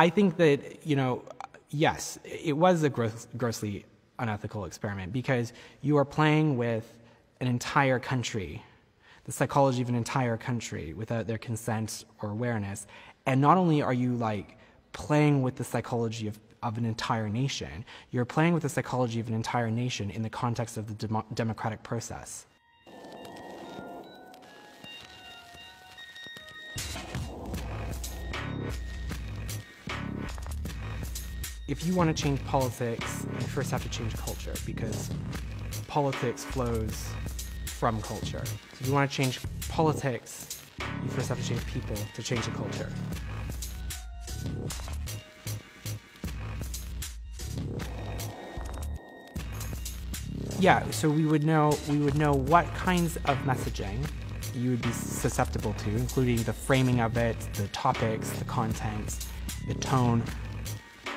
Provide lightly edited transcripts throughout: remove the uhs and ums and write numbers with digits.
I think that, yes, it was a grossly unethical experiment because you are playing with an entire country, the psychology of an entire country without their consent or awareness. And not only are you playing with the psychology of an entire nation, you're playing with the psychology of an entire nation in the context of the democratic process. If you want to change politics, you first have to change culture, because politics flows from culture. So if you want to change politics, you first have to change people to change the culture. Yeah, so we would know what kinds of messaging you would be susceptible to, including the framing of it, the topics, the content, the tone,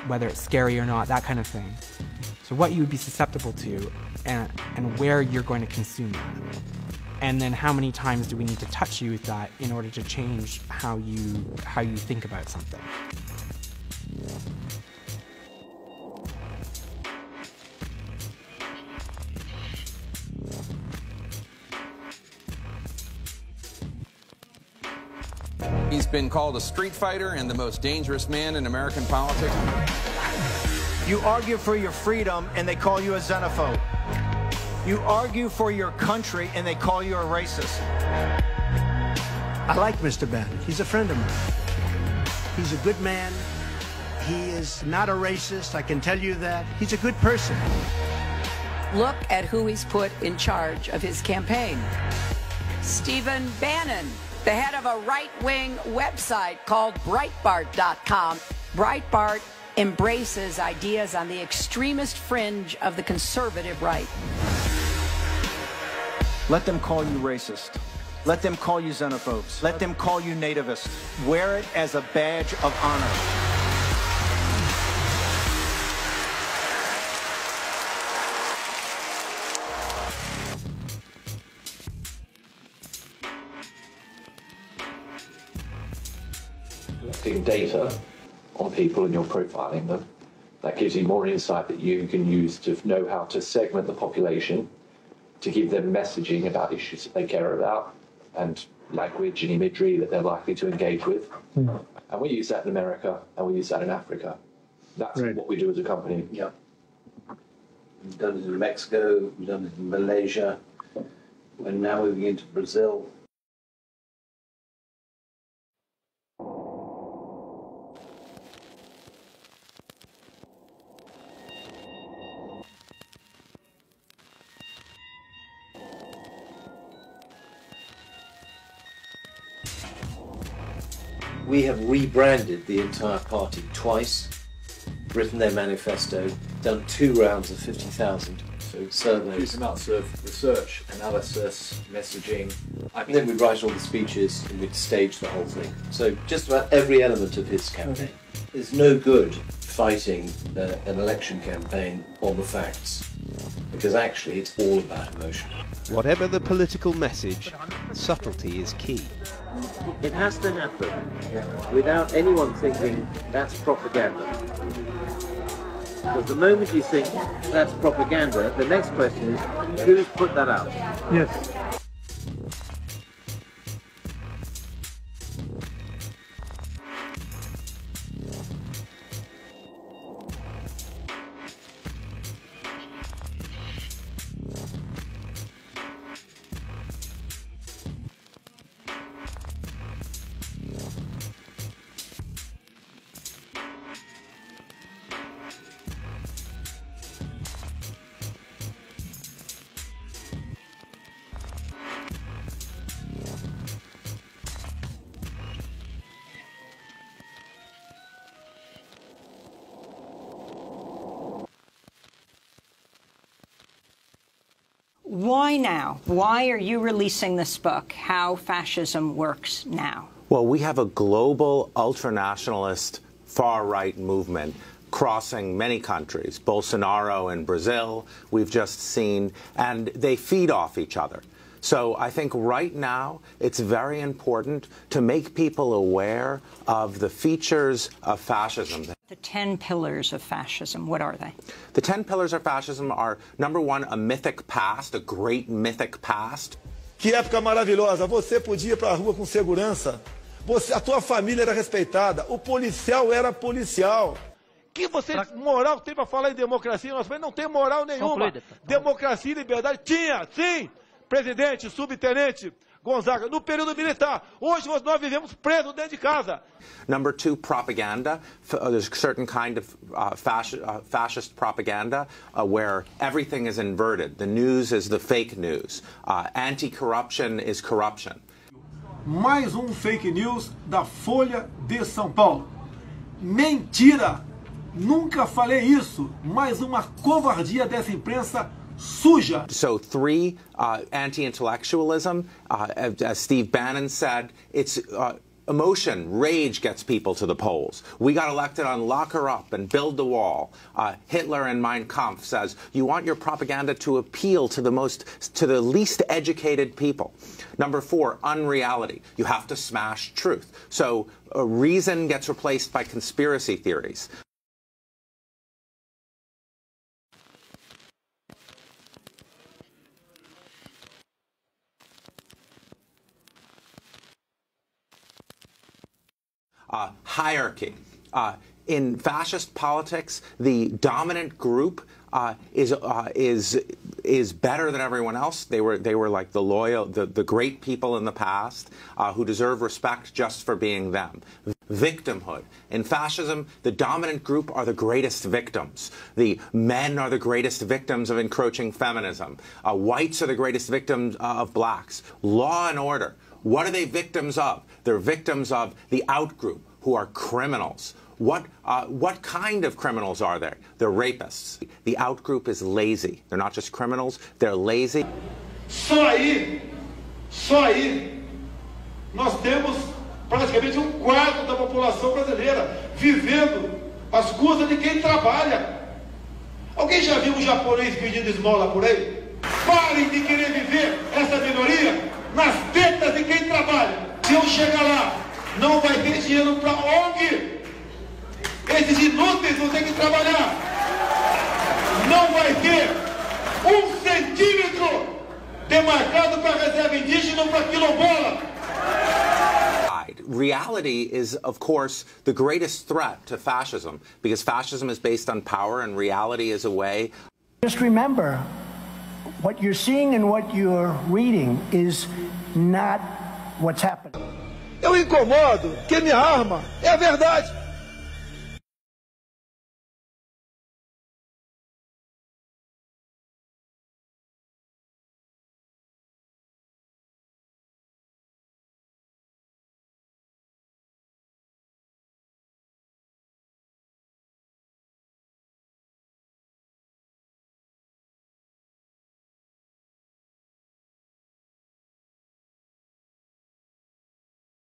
whether it's scary or not, that kind of thing. So what you would be susceptible to and where you're going to consume that. And then how many times do we need to touch you with that in order to change how you think about something. He's been called a street fighter and the most dangerous man in American politics. You argue for your freedom and they call you a xenophobe. You argue for your country and they call you a racist. I like Mr. Bannon. He's a friend of mine. He's a good man. He is not a racist, I can tell you that. He's a good person. Look at who he's put in charge of his campaign. Stephen Bannon, the head of a right-wing website called Breitbart.com. Breitbart embraces ideas on the extremist fringe of the conservative right. Let them call you racist. Let them call you xenophobes. Let them call you nativist. Wear it as a badge of honor. Collecting data on people and you're profiling them, that gives you more insight that you can use to know how to segment the population, to give them messaging about issues that they care about and language and imagery that they're likely to engage with. And we use that in America and we use that in Africa. That's what we do as a company. Yeah. We've done it in Mexico, we've done it in Malaysia, and now we're moving into Brazil. We have rebranded the entire party twice, written their manifesto, done 2 rounds of 50,000 surveys. Huge amounts of research, analysis, messaging. And then we'd write all the speeches and we'd stage the whole thing. So just about every element of his campaign. There's no good fighting an election campaign on the facts, because actually it's all about emotion. Whatever the political message, subtlety is key. It has to happen without anyone thinking that's propaganda. Because the moment you think that's propaganda, the next question is, who's put that out? Yes. Why now? Why are you releasing this book, How Fascism Works Now? Well, we have a global ultranationalist far-right movement crossing many countries. Bolsonaro in Brazil, we've just seen, and they feed off each other. So I think right now it's very important to make people aware of the features of fascism. The 10 pillars of fascism, what are they? The 10 pillars of fascism are, number one, a mythic past, a great mythic past. Que época maravilhosa, você podia ir para a rua com segurança, a tua família era respeitada, o policial era policial. Que você moral tem para falar em democracia? Nós não tem moral nenhuma. Democracia e liberdade tinha, sim, presidente, subtenente Gonzaga, no período militar. Hoje nós vivemos presos dentro de casa. Number two, propaganda. There's a certain kind of fascist propaganda where everything is inverted. The news is the fake news. Anti-corruption is corruption. Mais fake news da Folha de São Paulo. Mentira! Nunca falei isso. Mais uma covardia dessa imprensa suja. So three, anti-intellectualism. As Steve Bannon said, it's emotion, rage gets people to the polls. We got elected on lock her up and build the wall. Hitler in Mein Kampf says, you want your propaganda to appeal to the least educated people. Number four, unreality. You have to smash truth. So reason gets replaced by conspiracy theories. Hierarchy. In fascist politics, the dominant group is better than everyone else. They were like the loyal, the great people in the past who deserve respect just for being them. Victimhood. In fascism, the dominant group are the greatest victims. The men are the greatest victims of encroaching feminism. Whites are the greatest victims of blacks. Law and order. What are they victims of? They're victims of the outgroup, who are criminals. What kind of criminals are there? They're rapists. The outgroup is lazy. They're not just criminals, they're lazy. Só aí, nós temos praticamente quarto da população brasileira vivendo às custas de quem trabalha. Alguém já viu japonês pedindo esmola por aí? Parem de querer viver essa minoria nas tetas de quem trabalha. Se eu chegar lá, não vai ter dinheiro para ONG. Esses inúteis vão ter que trabalhar. Não vai ter centímetro demarcado para reserva indígena ou para quilombola. Reality is, of course, the greatest threat to fascism, because fascism is based on power and reality is a way. Just remember, what you're seeing and what you're reading is not what's happening. Eu incomodo que minha arma é a verdade.